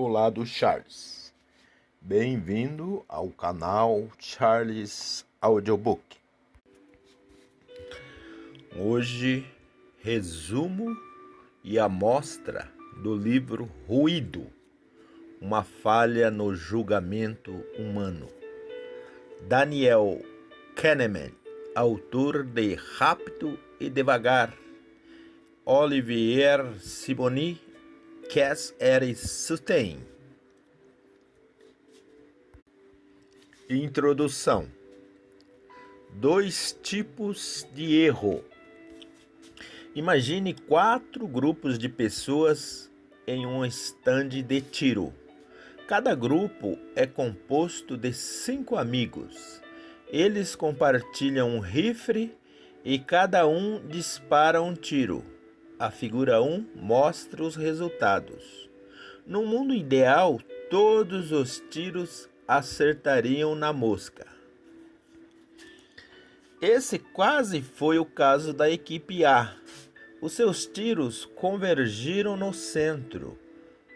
Olá do Charles. Bem-vindo ao canal Charles Audiobook. Hoje, resumo e amostra do livro Ruído, uma falha no julgamento humano. Daniel Kahneman, autor de Rápido e Devagar. Olivier Sibony, Cass R. Sutain. Introdução. 2 tipos de erro. Imagine 4 grupos de pessoas em um estande de tiro. Cada grupo é composto de 5 amigos. Eles compartilham um rifle e cada um dispara um tiro. A figura 1 mostra os resultados. No mundo ideal, todos os tiros acertariam na mosca. Esse quase foi o caso da equipe A. Os seus tiros convergiram no centro,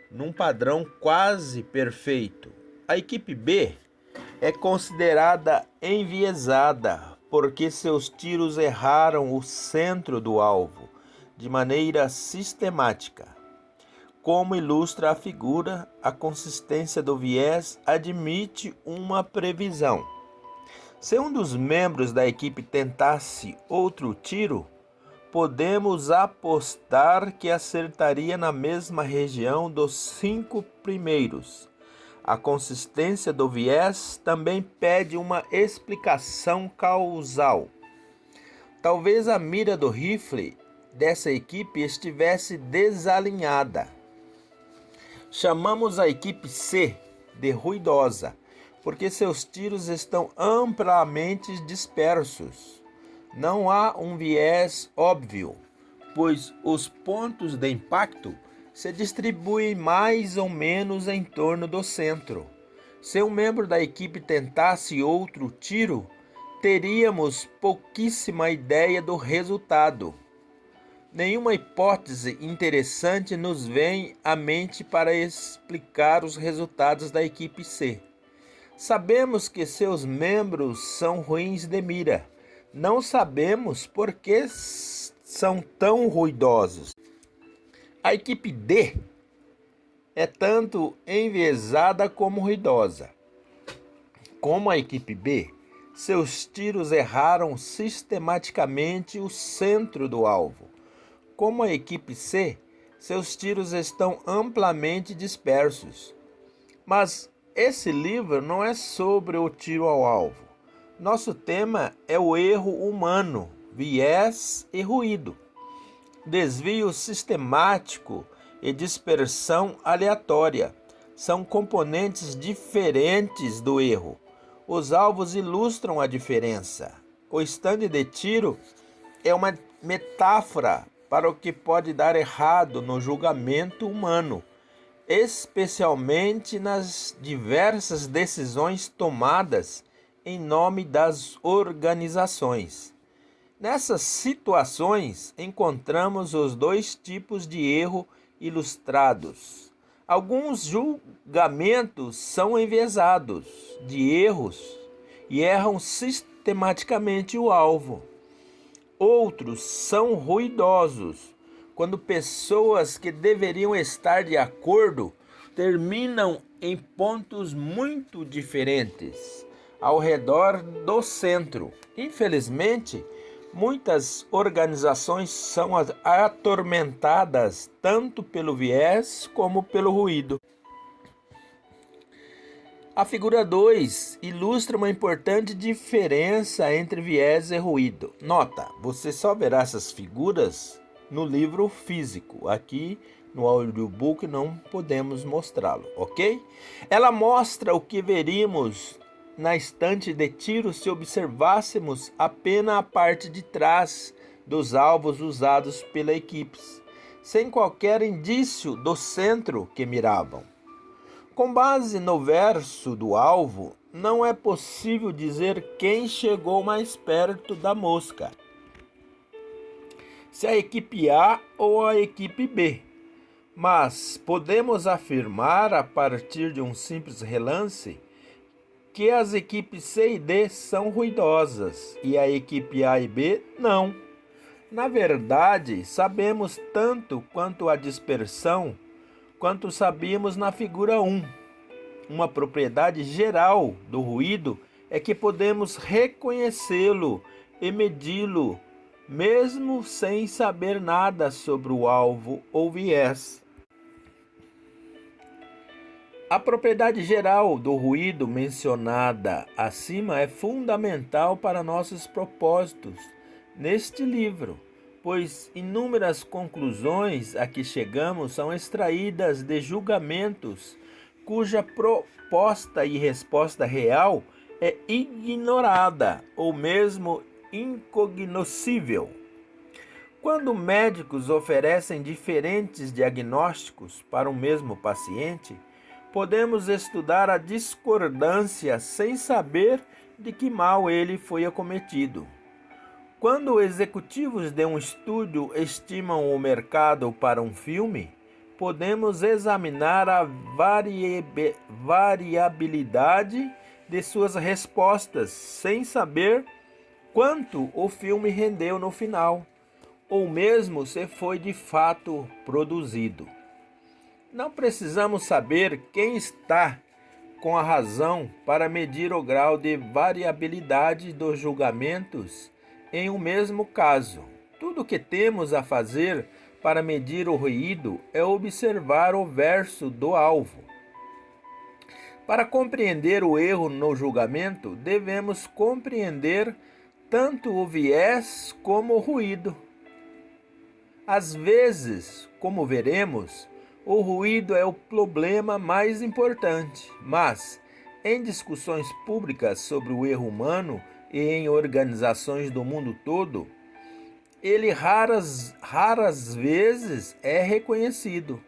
num padrão quase perfeito. A equipe B é considerada enviesada, porque seus tiros erraram o centro do alvo de maneira sistemática. Como ilustra a figura, a consistência do viés admite uma previsão. Se um dos membros da equipe tentasse outro tiro, podemos apostar que acertaria na mesma região dos 5 primeiros. A consistência do viés também pede uma explicação causal. Talvez a mira do rifle dessa equipe estivesse desalinhada. Chamamos a equipe C de ruidosa, porque seus tiros estão amplamente dispersos. Não há um viés óbvio, pois os pontos de impacto se distribuem mais ou menos em torno do centro. Se um membro da equipe tentasse outro tiro, teríamos pouquíssima ideia do resultado. Nenhuma hipótese interessante nos vem à mente para explicar os resultados da equipe C. Sabemos que seus membros são ruins de mira. Não sabemos por que são tão ruidosos. A equipe D é tanto enviesada como ruidosa. Como a equipe B, seus tiros erraram sistematicamente o centro do alvo. Como a equipe C, seus tiros estão amplamente dispersos. Mas esse livro não é sobre o tiro ao alvo. Nosso tema é o erro humano, viés e ruído. Desvio sistemático e dispersão aleatória são componentes diferentes do erro. Os alvos ilustram a diferença. O estande de tiro é uma metáfora para o que pode dar errado no julgamento humano, especialmente nas diversas decisões tomadas em nome das organizações. Nessas situações, encontramos os 2 tipos de erro ilustrados. Alguns julgamentos são enviesados de erros e erram sistematicamente o alvo. Outros são ruidosos, quando pessoas que deveriam estar de acordo terminam em pontos muito diferentes, ao redor do centro. Infelizmente, muitas organizações são atormentadas tanto pelo viés como pelo ruído. A figura 2 ilustra uma importante diferença entre viés e ruído. Nota, você só verá essas figuras no livro físico. Aqui no audiobook não podemos mostrá-lo, ok? Ela mostra o que veríamos na estante de tiro se observássemos apenas a parte de trás dos alvos usados pela equipe, sem qualquer indício do centro que miravam. Com base no verso do alvo, não é possível dizer quem chegou mais perto da mosca, se a equipe A ou a equipe B. Mas podemos afirmar, a partir de um simples relance, que as equipes C e D são ruidosas e a equipe A e B não. Na verdade, sabemos tanto quanto a dispersão, quanto sabíamos na figura 1. Uma propriedade geral do ruído é que podemos reconhecê-lo e medi-lo, mesmo sem saber nada sobre o alvo ou viés. A propriedade geral do ruído mencionada acima é fundamental para nossos propósitos neste livro, pois inúmeras conclusões a que chegamos são extraídas de julgamentos cuja proposta e resposta real é ignorada ou mesmo incognoscível. Quando médicos oferecem diferentes diagnósticos para o mesmo paciente, podemos estudar a discordância sem saber de que mal ele foi acometido. Quando executivos de um estúdio estimam o mercado para um filme, podemos examinar a variabilidade de suas respostas sem saber quanto o filme rendeu no final, ou mesmo se foi de fato produzido. Não precisamos saber quem está com a razão para medir o grau de variabilidade dos julgamentos em um mesmo caso. Tudo o que temos a fazer para medir o ruído é observar o verso do alvo. Para compreender o erro no julgamento, devemos compreender tanto o viés como o ruído. Às vezes, como veremos, o ruído é o problema mais importante, mas em discussões públicas sobre o erro humano e em organizações do mundo todo, ele raras vezes é reconhecido.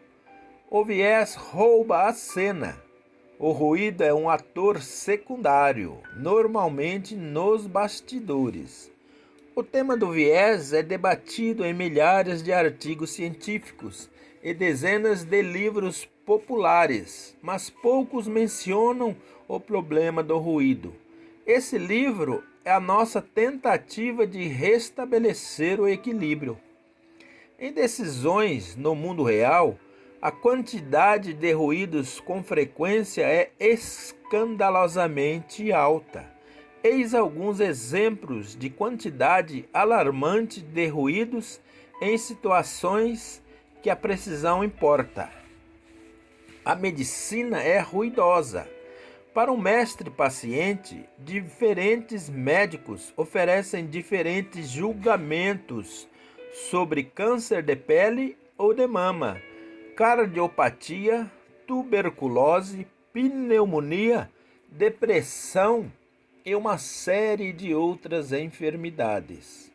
O viés rouba a cena. O ruído é um ator secundário, normalmente nos bastidores. O tema do viés é debatido em milhares de artigos científicos e dezenas de livros populares, mas poucos mencionam o problema do ruído. Esse livro é a nossa tentativa de restabelecer o equilíbrio. Em decisões no mundo real, a quantidade de ruídos com frequência é escandalosamente alta. Eis alguns exemplos de quantidade alarmante de ruídos em situações que a precisão importa. A medicina é ruidosa. Para um mestre-paciente, diferentes médicos oferecem diferentes julgamentos sobre câncer de pele ou de mama, cardiopatia, tuberculose, pneumonia, depressão e uma série de outras enfermidades.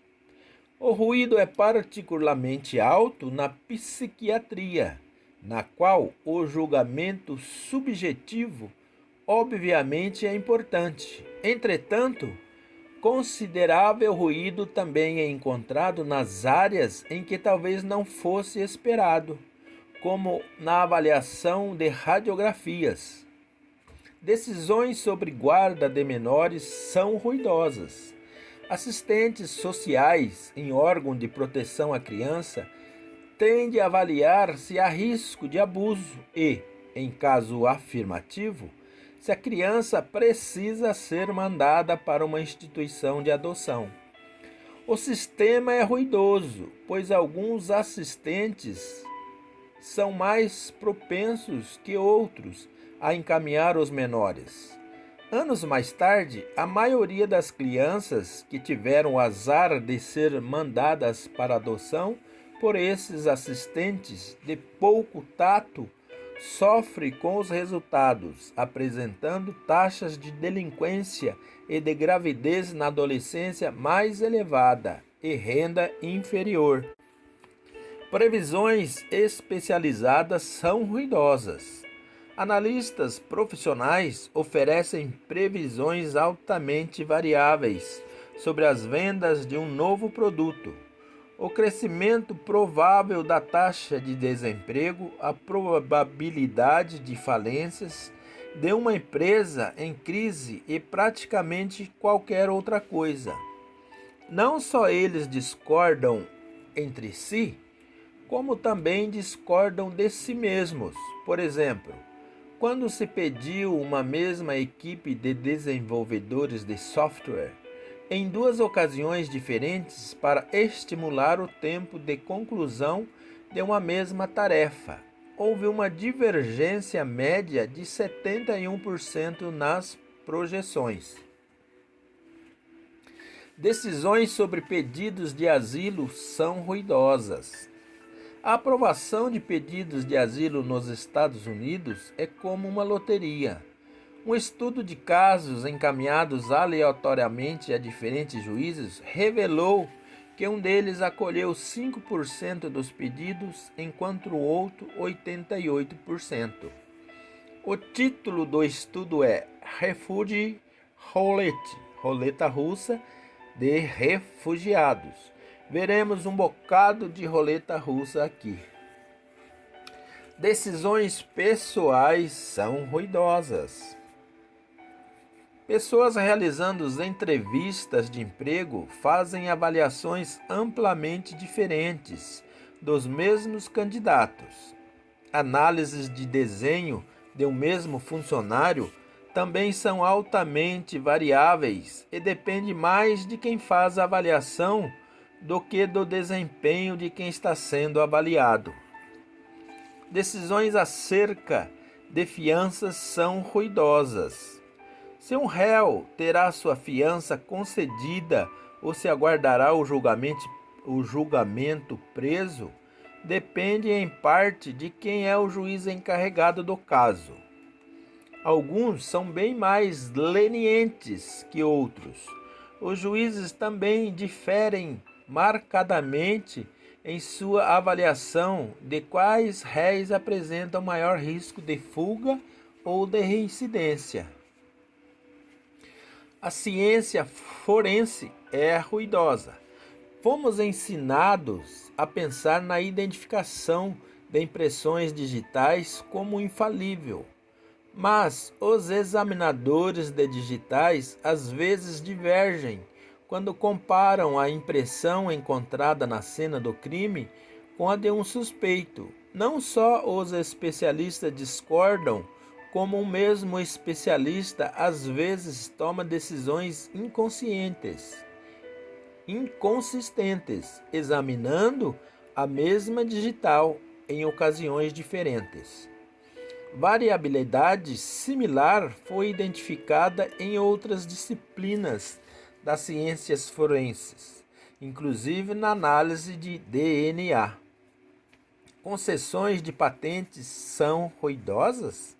O ruído é particularmente alto na psiquiatria, na qual o julgamento subjetivo obviamente é importante. Entretanto, considerável ruído também é encontrado nas áreas em que talvez não fosse esperado, como na avaliação de radiografias. Decisões sobre guarda de menores são ruidosas. Assistentes sociais em órgão de proteção à criança têm de avaliar se há risco de abuso e, em caso afirmativo, se a criança precisa ser mandada para uma instituição de adoção. O sistema é ruidoso, pois alguns assistentes são mais propensos que outros a encaminhar os menores. Anos mais tarde, a maioria das crianças que tiveram o azar de ser mandadas para adoção por esses assistentes de pouco tato sofre com os resultados, apresentando taxas de delinquência e de gravidez na adolescência mais elevada e renda inferior. Previsões especializadas são ruidosas. Analistas profissionais oferecem previsões altamente variáveis sobre as vendas de um novo produto. o crescimento provável da taxa de desemprego, a probabilidade de falências de uma empresa em crise e praticamente qualquer outra coisa. Não só eles discordam entre si, como também discordam de si mesmos. Por exemplo, quando se pediu uma mesma equipe de desenvolvedores de software em duas ocasiões diferentes para estimular o tempo de conclusão de uma mesma tarefa, houve uma divergência média de 71% nas projeções. Decisões sobre pedidos de asilo são ruidosas. A aprovação de pedidos de asilo nos Estados Unidos é como uma loteria. Um estudo de casos encaminhados aleatoriamente a diferentes juízes revelou que um deles acolheu 5% dos pedidos, enquanto o outro 88%. O título do estudo é Refugee Roulette, roleta russa de refugiados. Veremos um bocado de roleta russa aqui. Decisões pessoais são ruidosas. Pessoas realizando entrevistas de emprego fazem avaliações amplamente diferentes dos mesmos candidatos. Análises de desempenho de um mesmo funcionário também são altamente variáveis e depende mais de quem faz a avaliação do que do desempenho de quem está sendo avaliado. Decisões acerca de fianças são ruidosas. Se um réu terá sua fiança concedida ou se aguardará o julgamento preso, depende em parte de quem é o juiz encarregado do caso. Alguns são bem mais lenientes que outros. Os juízes também diferem marcadamente em sua avaliação de quais réis apresentam maior risco de fuga ou de reincidência. A ciência forense é ruidosa. Fomos ensinados a pensar na identificação de impressões digitais como infalível, mas os examinadores de digitais às vezes divergem quando comparam a impressão encontrada na cena do crime com a de um suspeito. Não só os especialistas discordam, como o mesmo especialista às vezes toma decisões inconsistentes, examinando a mesma digital em ocasiões diferentes. Variabilidade similar foi identificada em outras disciplinas das ciências forenses, inclusive na análise de DNA. Concessões de patentes são ruidosas?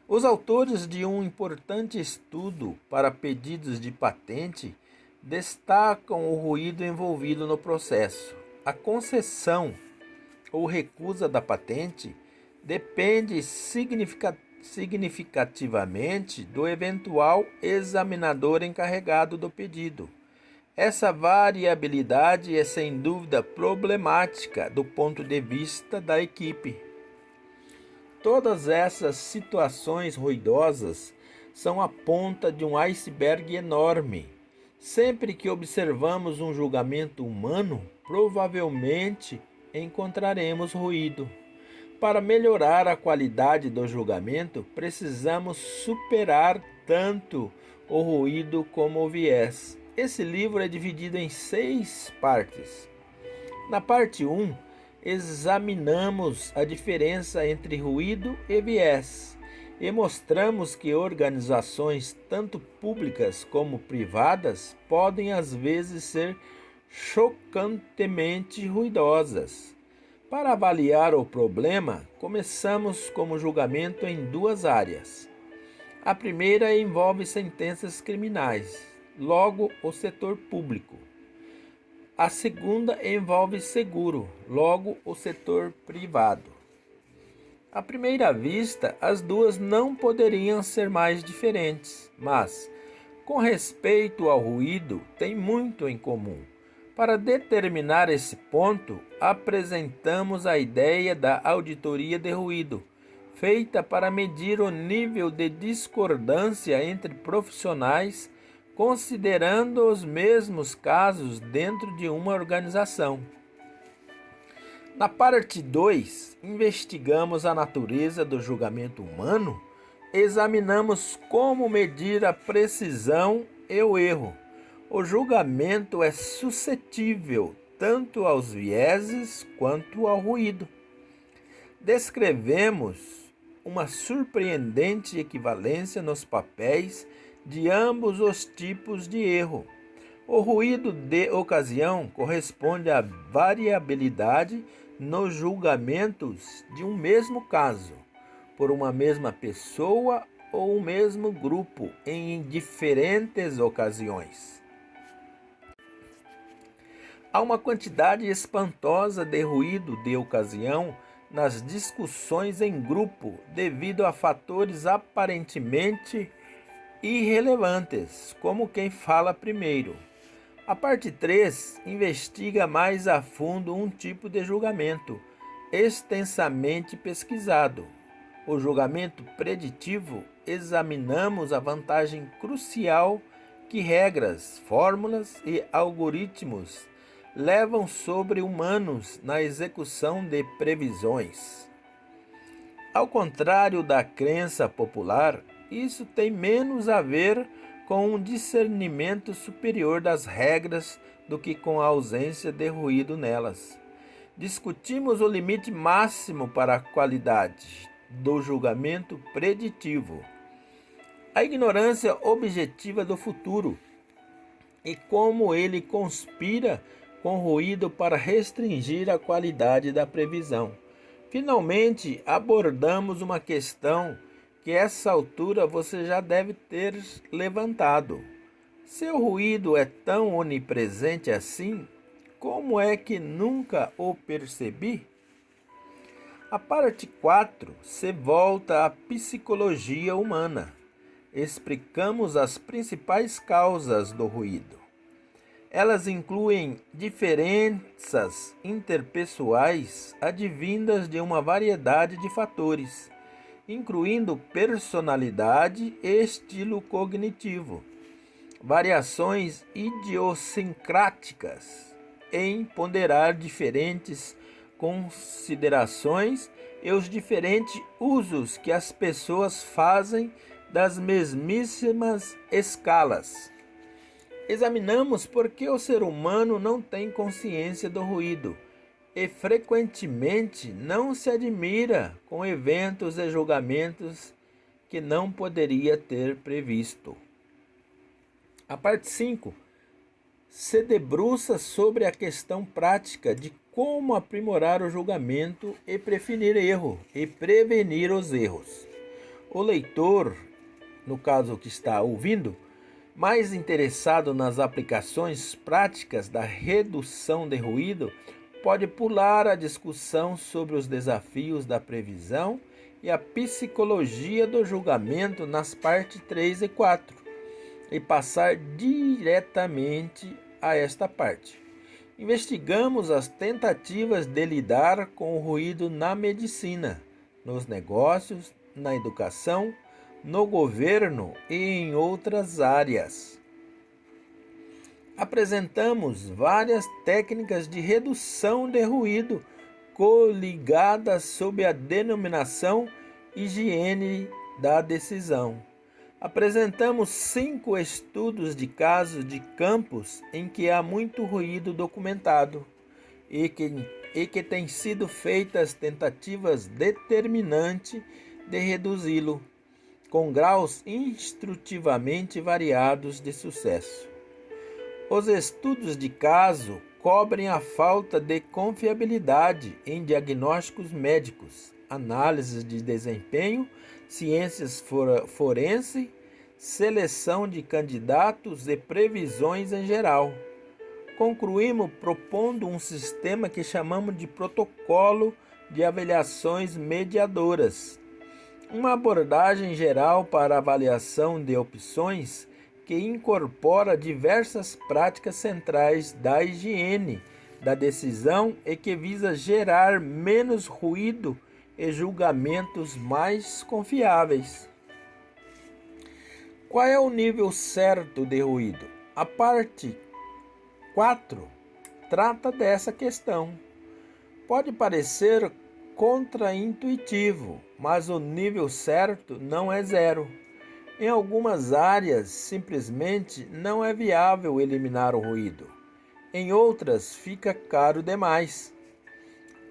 Os autores de um importante estudo para pedidos de patente destacam o ruído envolvido no processo. A concessão ou recusa da patente depende significativamente do eventual examinador encarregado do pedido. Essa variabilidade é sem dúvida problemática do ponto de vista da equipe. Todas essas situações ruidosas são a ponta de um iceberg enorme. Sempre que observamos um julgamento humano, provavelmente encontraremos ruído. Para melhorar a qualidade do julgamento, precisamos superar tanto o ruído como o viés. Esse livro é dividido em 6 partes. Na parte 1, examinamos a diferença entre ruído e viés e mostramos que organizações, tanto públicas como privadas, podem às vezes ser chocantemente ruidosas. Para avaliar o problema, começamos como julgamento em 2 áreas. A primeira envolve sentenças criminais, logo o setor público. A segunda envolve seguro, logo o setor privado. À primeira vista, as duas não poderiam ser mais diferentes, mas, com respeito ao ruído, têm muito em comum. Para determinar esse ponto, apresentamos a ideia da auditoria de ruído, feita para medir o nível de discordância entre profissionais, considerando os mesmos casos dentro de uma organização. Na parte 2, investigamos a natureza do julgamento humano, examinamos como medir a precisão e o erro. O julgamento é suscetível tanto aos vieses quanto ao ruído. Descrevemos uma surpreendente equivalência nos papéis de ambos os tipos de erro. O ruído de ocasião corresponde à variabilidade nos julgamentos de um mesmo caso, por uma mesma pessoa ou um mesmo grupo em diferentes ocasiões. Há uma quantidade espantosa de ruído de ocasião nas discussões em grupo devido a fatores aparentemente irrelevantes, como quem fala primeiro. A parte 3 investiga mais a fundo um tipo de julgamento extensamente pesquisado. O julgamento preditivo. Examinamos a vantagem crucial que regras, fórmulas e algoritmos levam sobre humanos na execução de previsões. Ao contrário da crença popular, isso tem menos a ver com um discernimento superior das regras do que com a ausência de ruído nelas. Discutimos o limite máximo para a qualidade do julgamento preditivo, a ignorância objetiva do futuro e como ele conspira com ruído para restringir a qualidade da previsão. Finalmente, abordamos uma questão que a essa altura você já deve ter levantado. Se o ruído é tão onipresente assim, como é que nunca o percebi? A parte 4 se volta à psicologia humana. Explicamos as principais causas do ruído. Elas incluem diferenças interpessoais advindas de uma variedade de fatores, incluindo personalidade e estilo cognitivo, variações idiosincráticas em ponderar diferentes considerações e os diferentes usos que as pessoas fazem das mesmíssimas escalas. Examinamos por que o ser humano não tem consciência do ruído e frequentemente não se admira com eventos e julgamentos que não poderia ter previsto. A parte 5 se debruça sobre a questão prática de como aprimorar o julgamento e prevenir os erros. O leitor, no caso que está ouvindo, mais interessado nas aplicações práticas da redução de ruído, pode pular a discussão sobre os desafios da previsão e a psicologia do julgamento nas partes 3 e 4 e passar diretamente a esta parte. Investigamos as tentativas de lidar com o ruído na medicina, nos negócios, na educação, no governo e em outras áreas. Apresentamos várias técnicas de redução de ruído coligadas sob a denominação higiene da decisão. Apresentamos 5 estudos de casos de campos em que há muito ruído documentado e que têm sido feitas tentativas determinantes de reduzi-lo, com graus instrutivamente variados de sucesso. Os estudos de caso cobrem a falta de confiabilidade em diagnósticos médicos, análises de desempenho, ciências forense, seleção de candidatos e previsões em geral. Concluímos propondo um sistema que chamamos de protocolo de avaliações mediadoras, uma abordagem geral para avaliação de opções que incorpora diversas práticas centrais da higiene da decisão e que visa gerar menos ruído e julgamentos mais confiáveis. Qual é o nível certo de ruído? A parte 4 trata dessa questão. Pode parecer contraintuitivo, mas o nível certo não é zero. Em algumas áreas, simplesmente não é viável eliminar o ruído. Em outras, fica caro demais.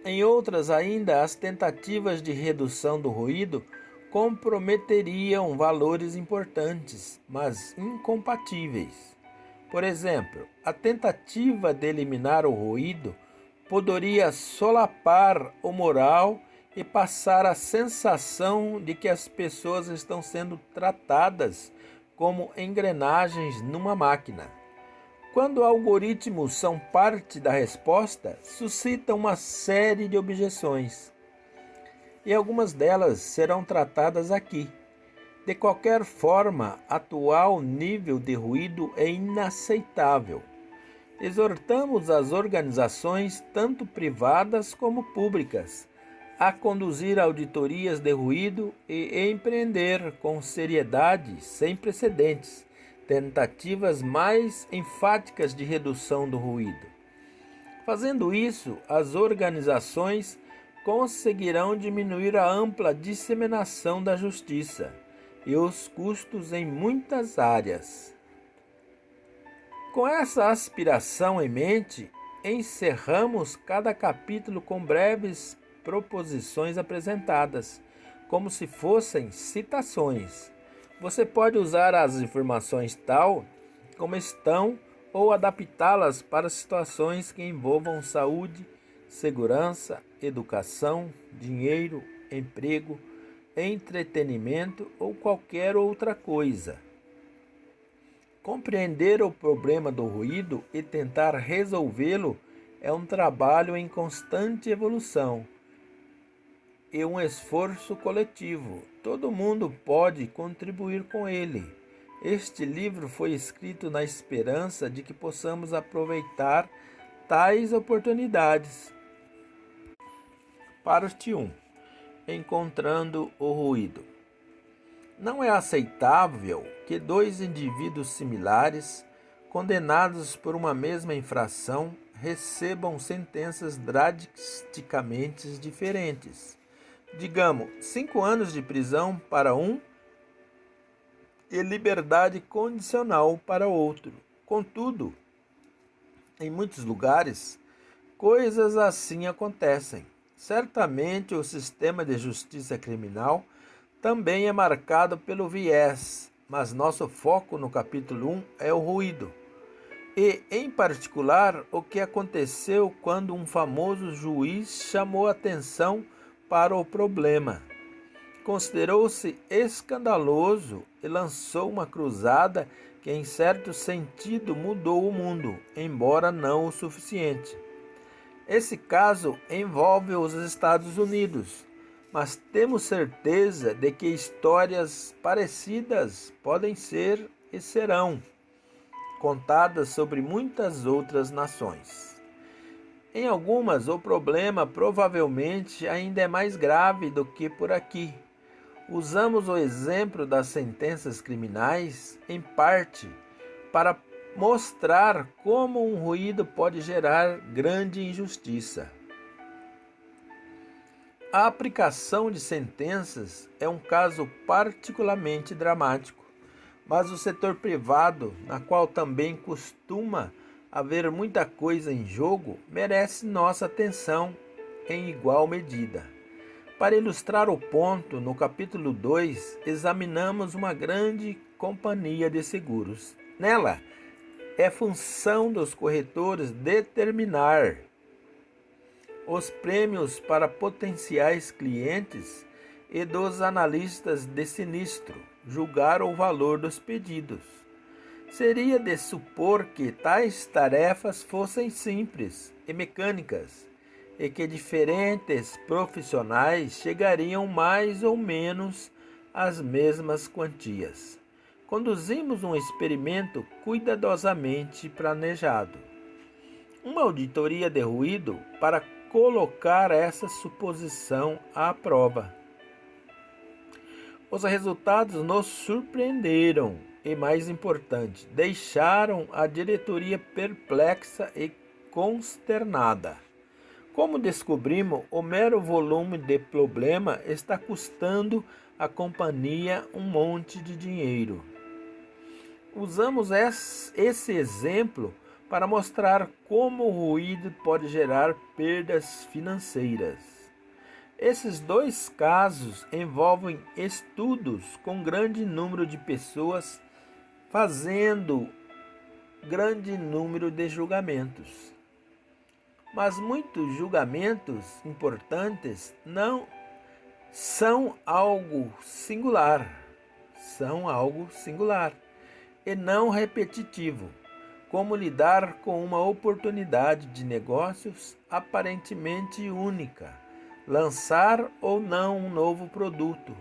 Em outras ainda, as tentativas de redução do ruído comprometeriam valores importantes, mas incompatíveis. Por exemplo, a tentativa de eliminar o ruído poderia solapar o moral e passar a sensação de que as pessoas estão sendo tratadas como engrenagens numa máquina. Quando algoritmos são parte da resposta, suscitam uma série de objeções. E algumas delas serão tratadas aqui. De qualquer forma, atual nível de ruído é inaceitável. Exortamos as organizações, tanto privadas como públicas, a conduzir auditorias de ruído e empreender com seriedade sem precedentes tentativas mais enfáticas de redução do ruído. Fazendo isso, as organizações conseguirão diminuir a ampla disseminação da justiça e os custos em muitas áreas. Com essa aspiração em mente, encerramos cada capítulo com breves proposições apresentadas, como se fossem citações. Você pode usar as informações tal como estão ou adaptá-las para situações que envolvam saúde, segurança, educação, dinheiro, emprego, entretenimento ou qualquer outra coisa. Compreender o problema do ruído e tentar resolvê-lo é um trabalho em constante evolução e um esforço coletivo. Todo mundo pode contribuir com ele. Este livro foi escrito na esperança de que possamos aproveitar tais oportunidades. Parte 1. Encontrando o ruído. Não é aceitável que dois indivíduos similares, condenados por uma mesma infração, recebam sentenças drasticamente diferentes. Digamos, 5 anos de prisão para um e liberdade condicional para outro. Contudo, em muitos lugares, coisas assim acontecem. Certamente o sistema de justiça criminal também é marcado pelo viés, mas nosso foco no capítulo 1 é o ruído. E, em particular, o que aconteceu quando um famoso juiz chamou atenção para o problema. Considerou-se escandaloso e lançou uma cruzada que, em certo sentido, mudou o mundo, embora não o suficiente. Esse caso envolve os Estados Unidos, mas temos certeza de que histórias parecidas podem ser e serão contadas sobre muitas outras nações. Em algumas, o problema provavelmente ainda é mais grave do que por aqui. Usamos o exemplo das sentenças criminais, em parte, para mostrar como um ruído pode gerar grande injustiça. A aplicação de sentenças é um caso particularmente dramático, mas o setor privado, na qual também costuma haver muita coisa em jogo, merece nossa atenção em igual medida. Para ilustrar o ponto, no capítulo 2, examinamos uma grande companhia de seguros. Nela, é função dos corretores determinar os prêmios para potenciais clientes e dos analistas de sinistro julgar o valor dos pedidos. Seria de supor que tais tarefas fossem simples e mecânicas e que diferentes profissionais chegariam mais ou menos às mesmas quantias. conduzimos um experimento cuidadosamente planejado, uma auditoria de ruído para colocar essa suposição à prova. Os resultados nos surpreenderam e, mais importante, deixaram a diretoria perplexa e consternada. Como descobrimos, o mero volume de problema está custando à companhia um monte de dinheiro. Usamos esse exemplo para mostrar como o ruído pode gerar perdas financeiras. Esses dois casos envolvem estudos com grande número de pessoas fazendo grande número de julgamentos. Mas muitos julgamentos importantes não são algo singular, e não repetitivo. Como lidar com uma oportunidade de negócios aparentemente única, lançar ou não um novo produto,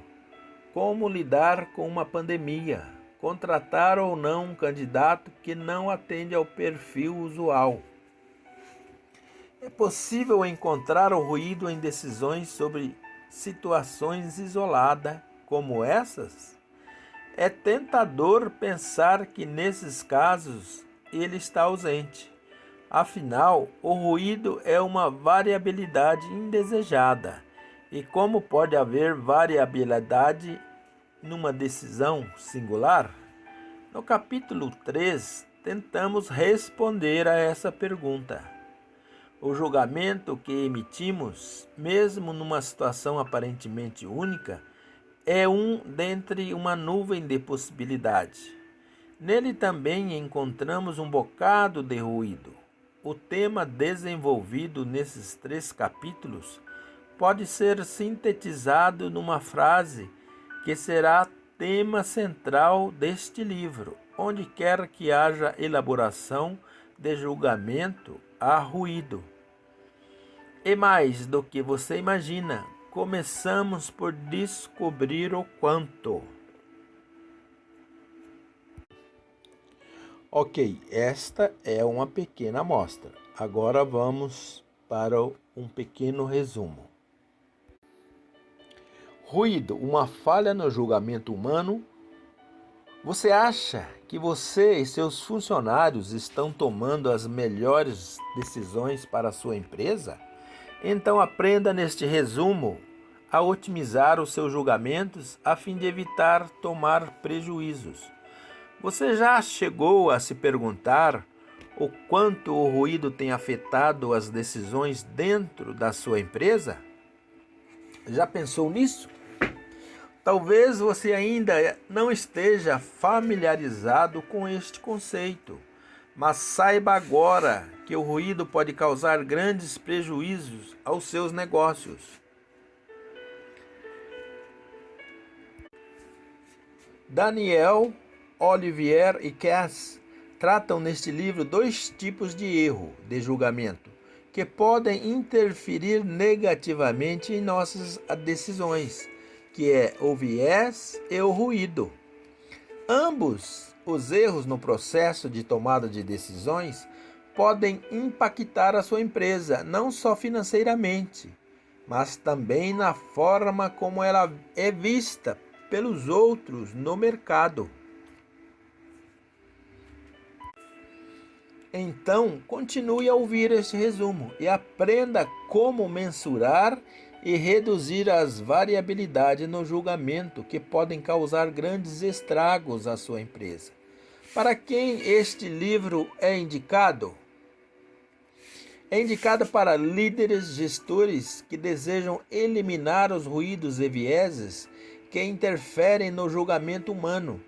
como lidar com uma pandemia, contratar ou não um candidato que não atende ao perfil usual. É possível encontrar o ruído em decisões sobre situações isoladas como essas? É tentador pensar que nesses casos ele está ausente. Afinal, o ruído é uma variabilidade indesejada. E como pode haver variabilidade numa decisão singular? No capítulo 3, tentamos responder a essa pergunta. O julgamento que emitimos, mesmo numa situação aparentemente única, é um dentre uma nuvem de possibilidades. Nele também encontramos um bocado de ruído. O tema desenvolvido nesses 3 capítulos pode ser sintetizado numa frase que será tema central deste livro. Onde quer que haja elaboração de julgamento, há ruído. E mais do que você imagina, começamos por descobrir o quanto. Ok, esta é uma pequena amostra. Agora vamos para um pequeno resumo. Ruído, uma falha no julgamento humano. Você acha que você e seus funcionários estão tomando as melhores decisões para a sua empresa? Então aprenda neste resumo a otimizar os seus julgamentos a fim de evitar tomar prejuízos. Você já chegou a se perguntar o quanto o ruído tem afetado as decisões dentro da sua empresa? Já pensou nisso? Talvez você ainda não esteja familiarizado com este conceito, mas saiba agora que o ruído pode causar grandes prejuízos aos seus negócios. Daniel, Olivier e Cass tratam neste livro 2 tipos de erro de julgamento que podem interferir negativamente em nossas decisões, que é o viés e o ruído. Ambos os erros no processo de tomada de decisões podem impactar a sua empresa, não só financeiramente, mas também na forma como ela é vista pelos outros no mercado. Então, continue a ouvir este resumo e aprenda como mensurar e reduzir as variabilidades no julgamento que podem causar grandes estragos à sua empresa. Para quem este livro é indicado? É indicado para líderes, gestores que desejam eliminar os ruídos e vieses que interferem no julgamento humano,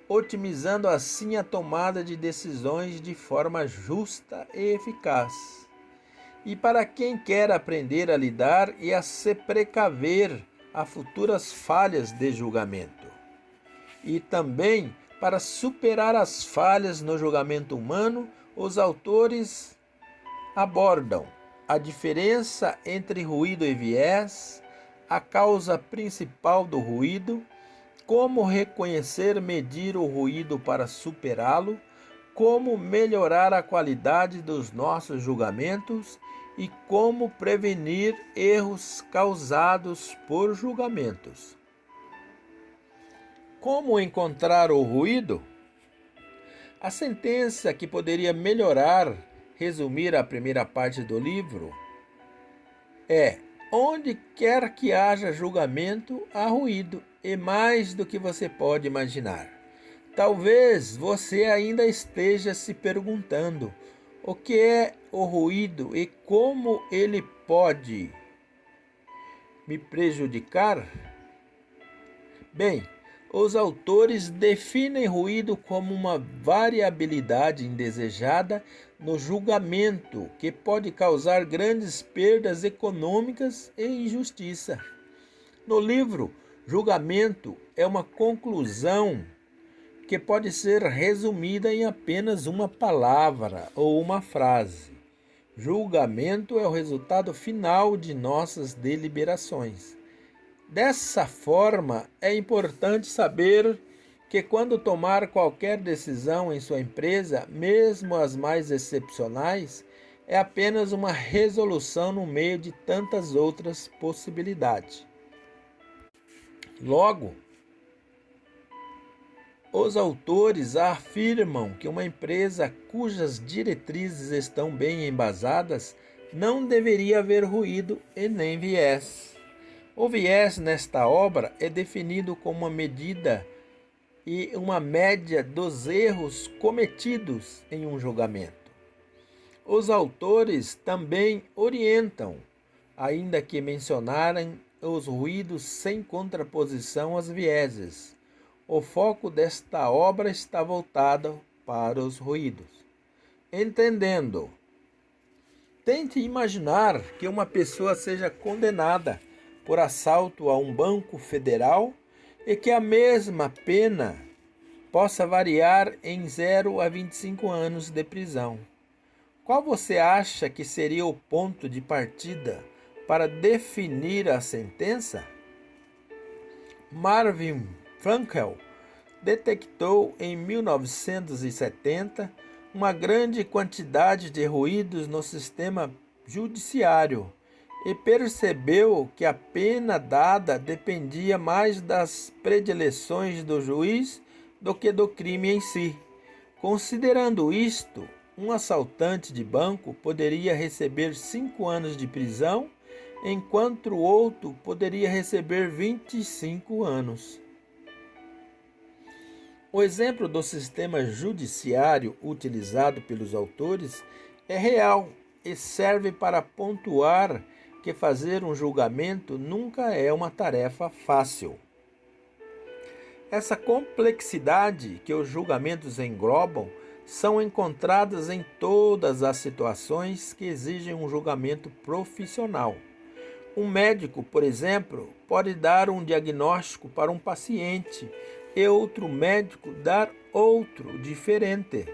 otimizando assim a tomada de decisões de forma justa e eficaz. E para quem quer aprender a lidar e a se precaver a futuras falhas de julgamento. E também para superar as falhas no julgamento humano, os autores abordam a diferença entre ruído e viés, a causa principal do ruído, como reconhecer e medir o ruído para superá-lo, como melhorar a qualidade dos nossos julgamentos e como prevenir erros causados por julgamentos. Como encontrar o ruído? A sentença que poderia melhorar, resumir a primeira parte do livro, é: onde quer que haja julgamento, há ruído, e mais do que você pode imaginar. Talvez você ainda esteja se perguntando o que é o ruído e como ele pode me prejudicar. Bem, os autores definem ruído como uma variabilidade indesejada no julgamento que pode causar grandes perdas econômicas e injustiça. No livro, julgamento é uma conclusão que pode ser resumida em apenas uma palavra ou uma frase. Julgamento é o resultado final de nossas deliberações. Dessa forma, é importante saber que quando tomar qualquer decisão em sua empresa, mesmo as mais excepcionais, é apenas uma resolução no meio de tantas outras possibilidades. Logo, os autores afirmam que uma empresa cujas diretrizes estão bem embasadas não deveria haver ruído e nem viés. O viés nesta obra é definido como uma medida e uma média dos erros cometidos em um julgamento. Os autores também orientam, ainda que mencionarem os ruídos sem contraposição aos vieses. O foco desta obra está voltado para os ruídos. Entendendo, tente imaginar que uma pessoa seja condenada por assalto a um banco federal e que a mesma pena possa variar em 0 a 25 anos de prisão. Qual você acha que seria o ponto de partida para definir a sentença? Marvin Frankel detectou em 1970 uma grande quantidade de ruídos no sistema judiciário e percebeu que a pena dada dependia mais das predileções do juiz do que do crime em si. Considerando isto, um assaltante de banco poderia receber 5 anos de prisão, enquanto o outro poderia receber 25 anos. O exemplo do sistema judiciário utilizado pelos autores é real e serve para pontuar que fazer um julgamento nunca é uma tarefa fácil. Essa complexidade que os julgamentos englobam são encontradas em todas as situações que exigem um julgamento profissional. Um médico, por exemplo, pode dar um diagnóstico para um paciente e outro médico dar outro diferente.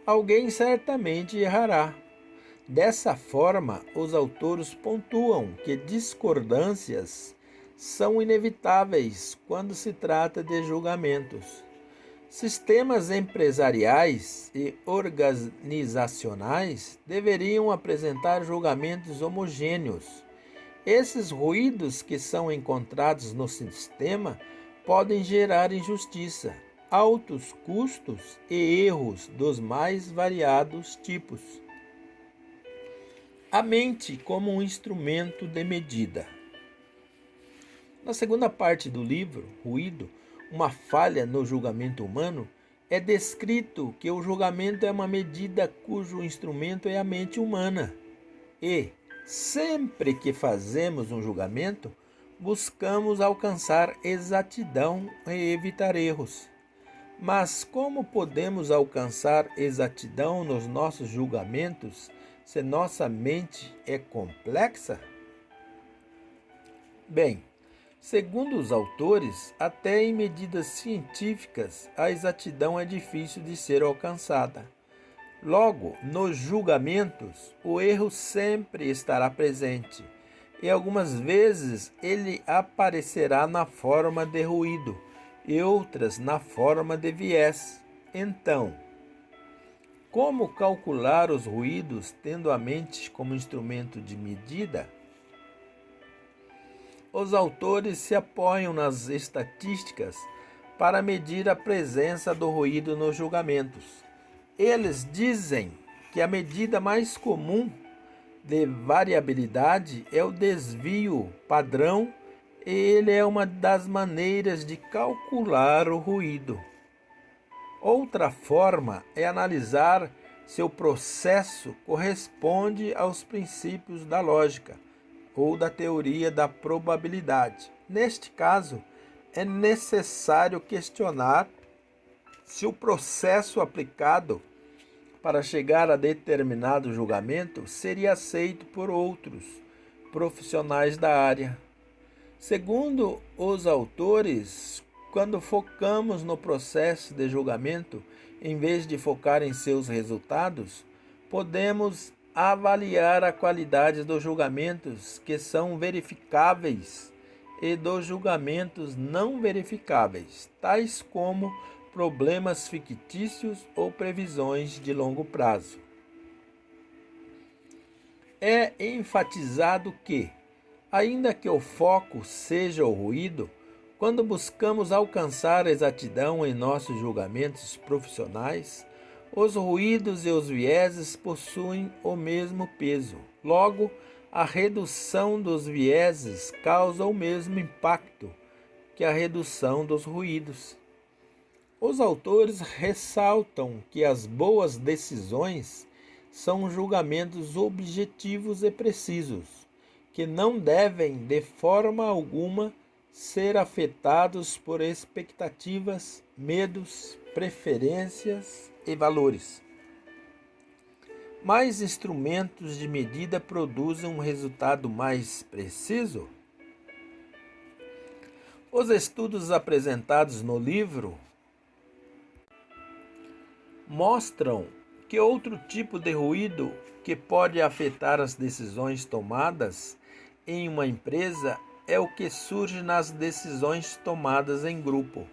Alguém certamente errará. Dessa forma, os autores pontuam que discordâncias são inevitáveis quando se trata de julgamentos. Sistemas empresariais e organizacionais deveriam apresentar julgamentos homogêneos. Esses ruídos que são encontrados no sistema podem gerar injustiça, altos custos e erros dos mais variados tipos. A mente como um instrumento de medida. Na segunda parte do livro, Ruído, uma falha no julgamento humano, é descrito que o julgamento é uma medida cujo instrumento é a mente humana. E, sempre que fazemos um julgamento, buscamos alcançar exatidão e evitar erros. Mas como podemos alcançar exatidão nos nossos julgamentos se nossa mente é complexa? Bem, segundo os autores, até em medidas científicas, a exatidão é difícil de ser alcançada. Logo, nos julgamentos, o erro sempre estará presente, e algumas vezes ele aparecerá na forma de ruído e outras na forma de viés. Então, como calcular os ruídos tendo a mente como instrumento de medida? Os autores se apoiam nas estatísticas para medir a presença do ruído nos julgamentos. Eles dizem que a medida mais comum de variabilidade é o desvio padrão e ele é uma das maneiras de calcular o ruído. Outra forma é analisar se o processo corresponde aos princípios da lógica ou da teoria da probabilidade. Neste caso, é necessário questionar se o processo aplicado para chegar a determinado julgamento seria aceito por outros profissionais da área. Segundo os autores, quando focamos no processo de julgamento, em vez de focar em seus resultados, podemos avaliar a qualidade dos julgamentos que são verificáveis e dos julgamentos não verificáveis, tais como problemas fictícios ou previsões de longo prazo. É enfatizado que, ainda que o foco seja o ruído, quando buscamos alcançar a exatidão em nossos julgamentos profissionais, os ruídos e os vieses possuem o mesmo peso. Logo, a redução dos vieses causa o mesmo impacto que a redução dos ruídos. Os autores ressaltam que as boas decisões são julgamentos objetivos e precisos, que não devem, de forma alguma, ser afetados por expectativas, medos, preferências e valores. Mais instrumentos de medida produzem um resultado mais preciso? Os estudos apresentados no livro mostram que outro tipo de ruído que pode afetar as decisões tomadas em uma empresa é o que surge nas decisões tomadas em grupo.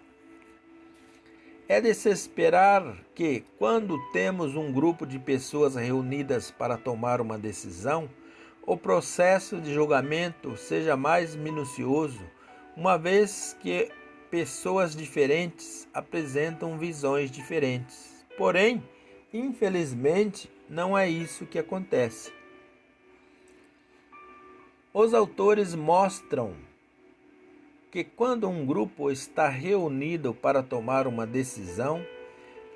É de se esperar que, quando temos um grupo de pessoas reunidas para tomar uma decisão, o processo de julgamento seja mais minucioso, uma vez que pessoas diferentes apresentam visões diferentes. Porém, infelizmente, não é isso que acontece. Os autores mostram que quando um grupo está reunido para tomar uma decisão,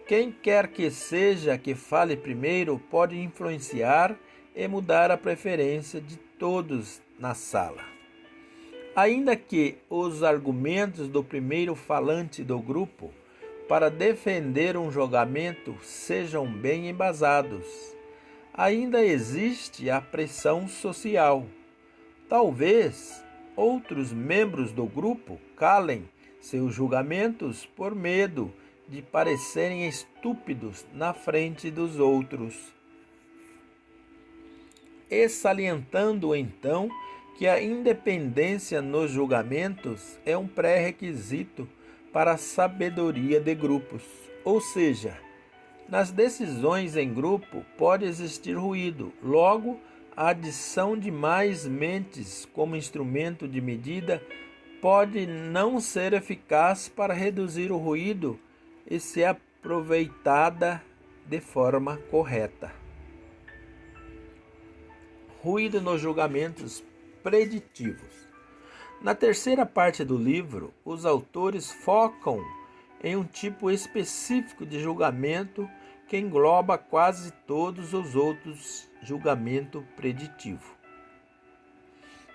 quem quer que seja que fale primeiro pode influenciar e mudar a preferência de todos na sala. Ainda que os argumentos do primeiro falante do grupo para defender um julgamento sejam bem embasados, ainda existe a pressão social. Talvez outros membros do grupo calem seus julgamentos por medo de parecerem estúpidos na frente dos outros. E salientando então que a independência nos julgamentos é um pré-requisito para a sabedoria de grupos, ou seja, nas decisões em grupo pode existir ruído, logo a adição de mais mentes como instrumento de medida pode não ser eficaz para reduzir o ruído e ser aproveitada de forma correta. Ruído nos julgamentos preditivos. Na terceira parte do livro, os autores focam em um tipo específico de julgamento que engloba quase todos os outros julgamento preditivo.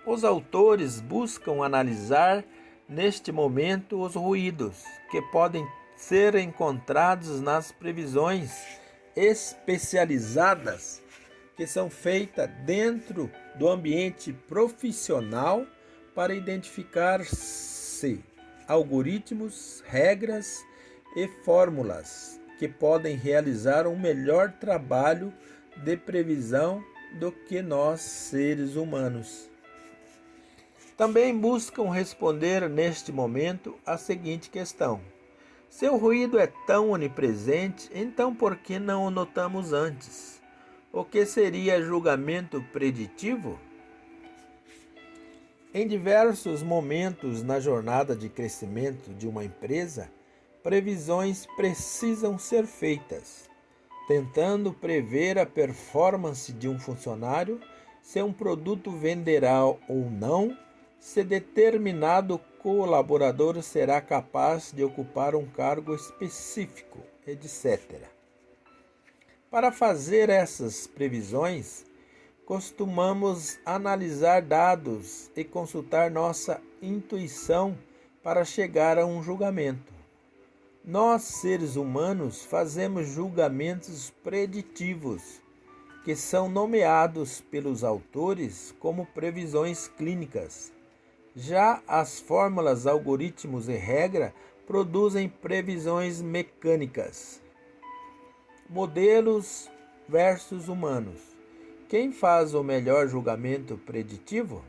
Os autores buscam analisar neste momento os ruídos que podem ser encontrados nas previsões especializadas que são feitas dentro do ambiente profissional para identificar-se algoritmos, regras e fórmulas que podem realizar um melhor trabalho de previsão do que nós, seres humanos. Também buscam responder neste momento a seguinte questão: se o ruído é tão onipresente, então por que não o notamos antes? O que seria julgamento preditivo? Em diversos momentos na jornada de crescimento de uma empresa, previsões precisam ser feitas, tentando prever a performance de um funcionário, se um produto venderá ou não, se determinado colaborador será capaz de ocupar um cargo específico, etc. Para fazer essas previsões, costumamos analisar dados e consultar nossa intuição para chegar a um julgamento. Nós, seres humanos, fazemos julgamentos preditivos, que são nomeados pelos autores como previsões clínicas. Já as fórmulas, algoritmos e regra produzem previsões mecânicas. Modelos versus humanos. Quem faz o melhor julgamento preditivo?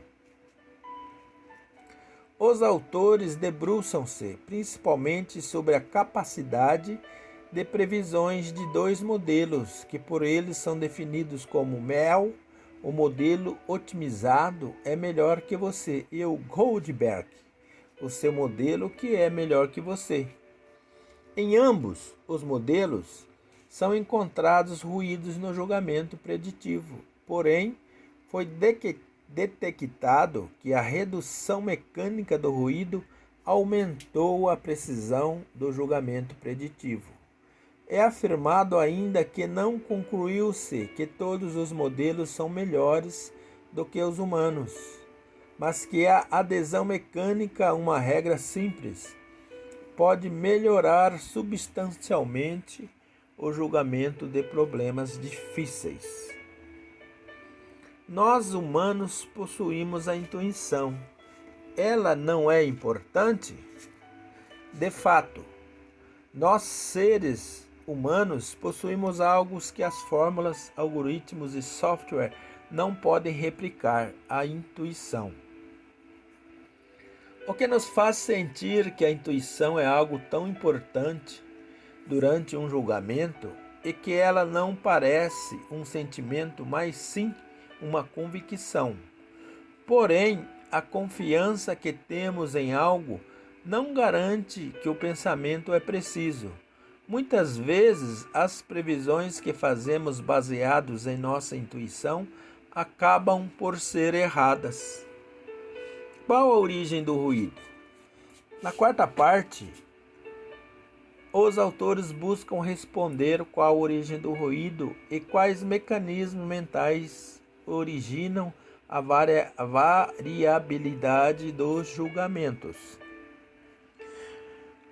Os autores debruçam-se principalmente sobre a capacidade de previsões de dois modelos, que por eles são definidos como MEL, o modelo otimizado é melhor que você, e o Goldberg, o seu modelo que é melhor que você. Em ambos os modelos são encontrados ruídos no julgamento preditivo, porém foi detectado que a redução mecânica do ruído aumentou a precisão do julgamento preditivo. É afirmado ainda que não concluiu-se que todos os modelos são melhores do que os humanos, mas que a adesão mecânica, uma regra simples, pode melhorar substancialmente o julgamento de problemas difíceis. Nós humanos possuímos a intuição. Ela não é importante? De fato, nós seres humanos possuímos algo que as fórmulas, algoritmos e software não podem replicar: a intuição. O que nos faz sentir que a intuição é algo tão importante durante um julgamento é que ela não parece um sentimento, mas sim uma convicção. Porém, a confiança que temos em algo não garante que o pensamento é preciso. Muitas vezes, as previsões que fazemos baseados em nossa intuição acabam por ser erradas. Qual a origem do ruído? Na quarta parte, os autores buscam responder qual a origem do ruído e quais mecanismos mentais originam a variabilidade dos julgamentos.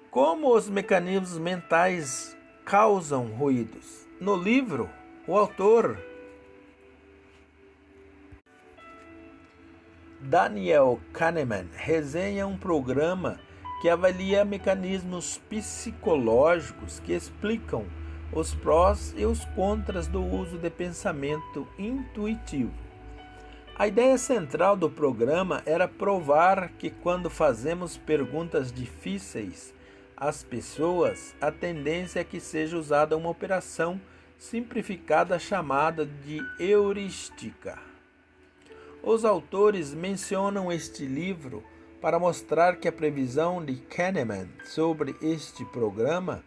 Como os mecanismos mentais causam ruídos? No livro, o autor Daniel Kahneman resenha um programa que avalia mecanismos psicológicos que explicam os prós e os contras do uso de pensamento intuitivo. A ideia central do programa era provar que quando fazemos perguntas difíceis às pessoas, a tendência é que seja usada uma operação simplificada chamada de heurística. Os autores mencionam este livro para mostrar que a previsão de Kahneman sobre este programa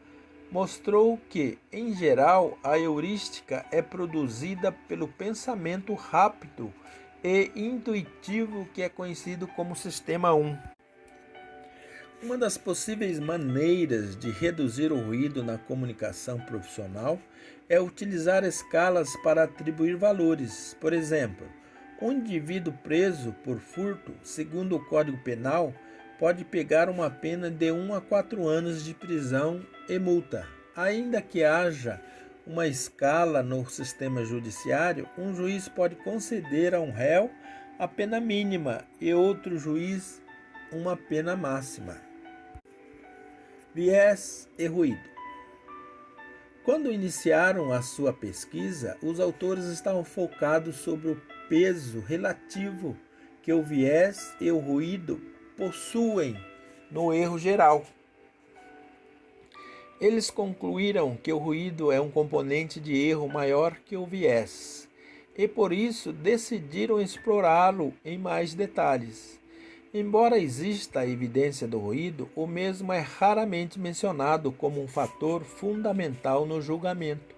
mostrou que, em geral, a heurística é produzida pelo pensamento rápido e intuitivo que é conhecido como Sistema 1. Uma das possíveis maneiras de reduzir o ruído na comunicação profissional é utilizar escalas para atribuir valores. Por exemplo, um indivíduo preso por furto, segundo o Código Penal, pode pegar uma pena de 1 a 4 anos de prisão e multa. Ainda que haja uma escala no sistema judiciário, um juiz pode conceder a um réu a pena mínima e outro juiz uma pena máxima. Viés e ruído. Quando iniciaram a sua pesquisa, os autores estavam focados sobre o peso relativo que o viés e o ruído possuem no erro geral. Eles concluíram que o ruído é um componente de erro maior que o viés, e por isso decidiram explorá-lo em mais detalhes. Embora exista a evidência do ruído, o mesmo é raramente mencionado como um fator fundamental no julgamento.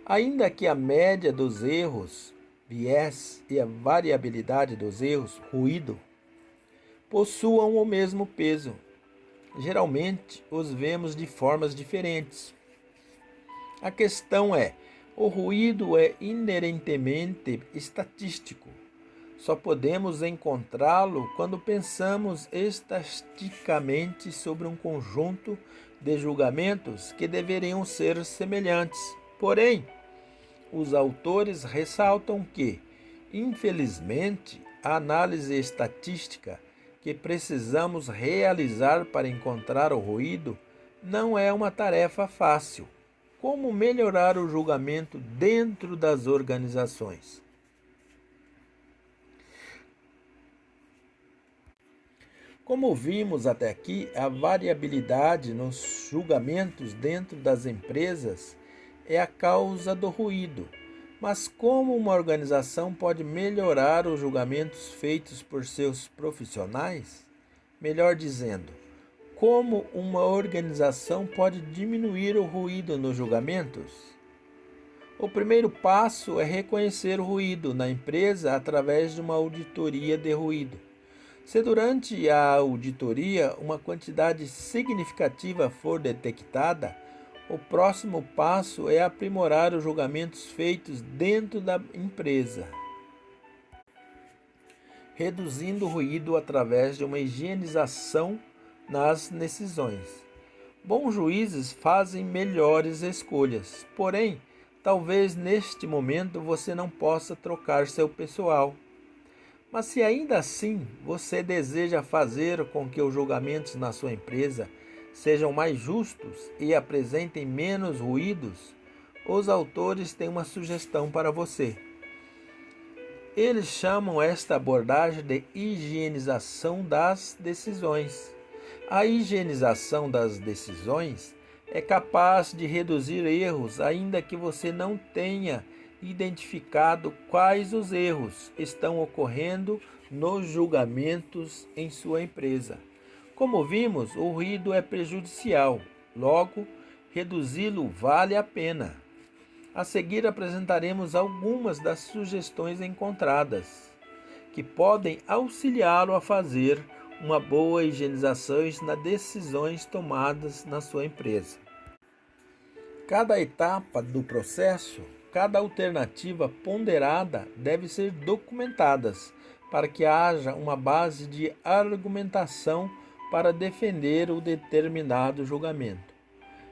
Ainda que a média dos erros, viés, e a variabilidade dos erros, ruído, possuam o mesmo peso, geralmente os vemos de formas diferentes. A questão é: o ruído é inerentemente estatístico. Só podemos encontrá-lo quando pensamos estatisticamente sobre um conjunto de julgamentos que deveriam ser semelhantes. Porém, os autores ressaltam que, infelizmente, a análise estatística que precisamos realizar para encontrar o ruído não é uma tarefa fácil. Como melhorar o julgamento dentro das organizações? Como vimos até aqui, a variabilidade nos julgamentos dentro das empresas é a causa do ruído. Mas como uma organização pode melhorar os julgamentos feitos por seus profissionais? Melhor dizendo, como uma organização pode diminuir o ruído nos julgamentos? O primeiro passo é reconhecer o ruído na empresa através de uma auditoria de ruído. Se durante a auditoria uma quantidade significativa for detectada, o próximo passo é aprimorar os julgamentos feitos dentro da empresa, reduzindo o ruído através de uma higienização nas decisões. Bons juízes fazem melhores escolhas, porém, talvez neste momento você não possa trocar seu pessoal. Mas se ainda assim você deseja fazer com que os julgamentos na sua empresa sejam mais justos e apresentem menos ruídos, os autores têm uma sugestão para você. Eles chamam esta abordagem de higienização das decisões. A higienização das decisões é capaz de reduzir erros, ainda que você não tenha identificado quais os erros estão ocorrendo nos julgamentos em sua empresa. Como vimos, o ruído é prejudicial, logo, reduzi-lo vale a pena. A seguir apresentaremos algumas das sugestões encontradas, que podem auxiliá-lo a fazer uma boa higienização nas decisões tomadas na sua empresa. Cada etapa do processo, cada alternativa ponderada deve ser documentadas para que haja uma base de argumentação para defender o determinado julgamento.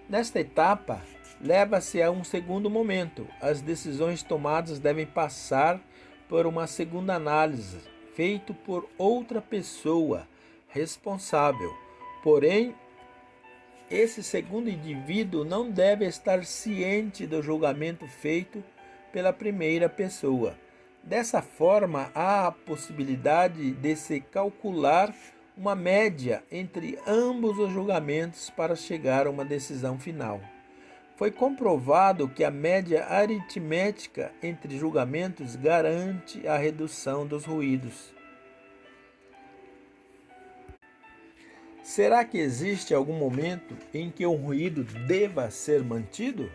Nesta etapa, leva-se a um segundo momento. As decisões tomadas devem passar por uma segunda análise, feita por outra pessoa responsável. Porém, esse segundo indivíduo não deve estar ciente do julgamento feito pela primeira pessoa. Dessa forma, há a possibilidade de se calcular uma média entre ambos os julgamentos para chegar a uma decisão final. Foi comprovado que a média aritmética entre julgamentos garante a redução dos ruídos. Será que existe algum momento em que o ruído deva ser mantido?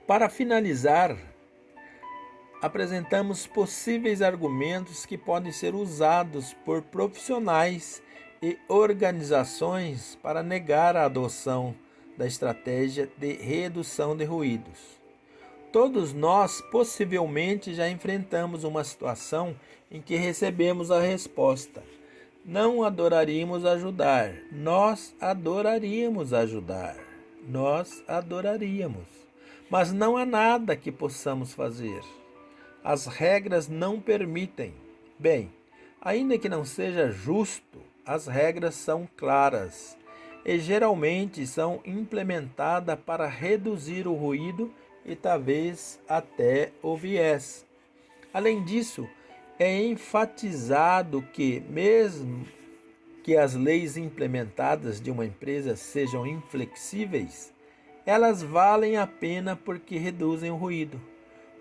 Para finalizar, apresentamos possíveis argumentos que podem ser usados por profissionais e organizações para negar a adoção da estratégia de redução de ruídos. Todos nós possivelmente já enfrentamos uma situação em que recebemos a resposta: não adoraríamos ajudar, nós adoraríamos ajudar, nós adoraríamos, mas não há nada que possamos fazer. As regras não permitem. Bem, ainda que não seja justo, as regras são claras e geralmente são implementadas para reduzir o ruído e talvez até o viés. Além disso, É enfatizado que, mesmo que as leis implementadas de uma empresa sejam inflexíveis, elas valem a pena porque reduzem o ruído.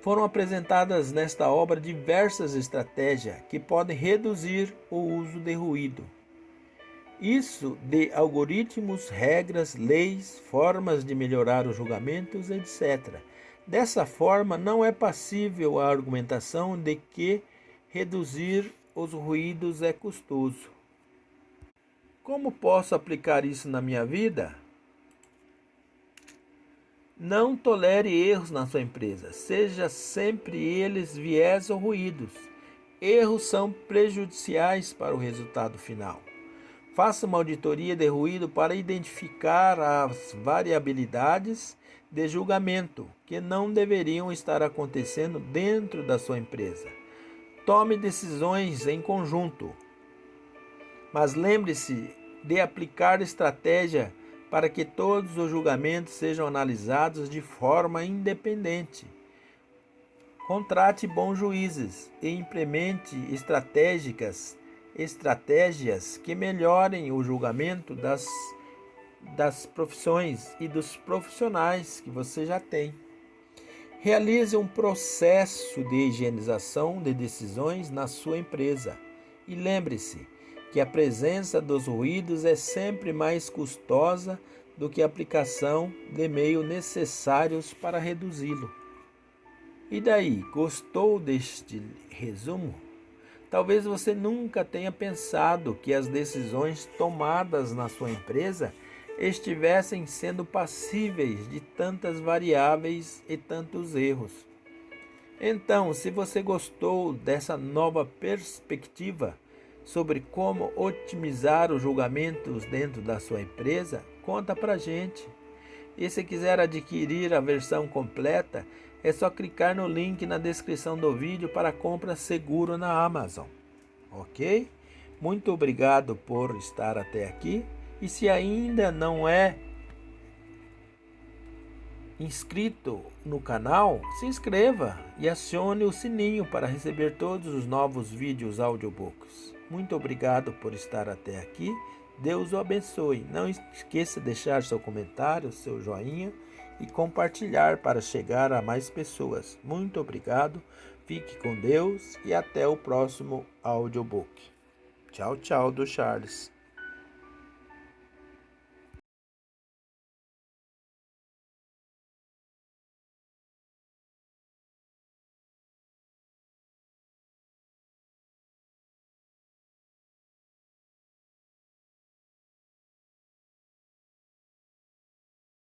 Foram apresentadas nesta obra diversas estratégias que podem reduzir o uso de ruído. Isso de algoritmos, regras, leis, formas de melhorar os julgamentos, etc. Dessa forma, não é passível a argumentação de que reduzir os ruídos é custoso. Como posso aplicar isso na minha vida? Não tolere erros na sua empresa, seja sempre eles viés ou ruídos. Erros são prejudiciais para o resultado final. Faça uma auditoria de ruído para identificar as variabilidades de julgamento que não deveriam estar acontecendo dentro da sua empresa. Tome decisões em conjunto, mas lembre-se de aplicar estratégia para que todos os julgamentos sejam analisados de forma independente. Contrate bons juízes e implemente estratégias que melhorem o julgamento das profissões e dos profissionais que você já tem. Realize um processo de higienização de decisões na sua empresa e lembre-se que a presença dos ruídos é sempre mais custosa do que a aplicação de meios necessários para reduzi-lo. E daí, gostou deste resumo? Talvez você nunca tenha pensado que as decisões tomadas na sua empresa estivessem sendo passíveis de tantas variáveis e tantos erros. Então, se você gostou dessa nova perspectiva sobre como otimizar os julgamentos dentro da sua empresa, conta pra gente. E se quiser adquirir a versão completa, é só clicar no link na descrição do vídeo para compra seguro na Amazon. Ok? Muito obrigado por estar até aqui. E se ainda não é inscrito no canal, se inscreva e acione o sininho para receber todos os novos vídeos audiobooks. Muito obrigado por estar até aqui. Deus o abençoe. Não esqueça de deixar seu comentário, seu joinha e compartilhar para chegar a mais pessoas. Muito obrigado. Fique com Deus e até o próximo audiobook. Tchau, tchau do Charles.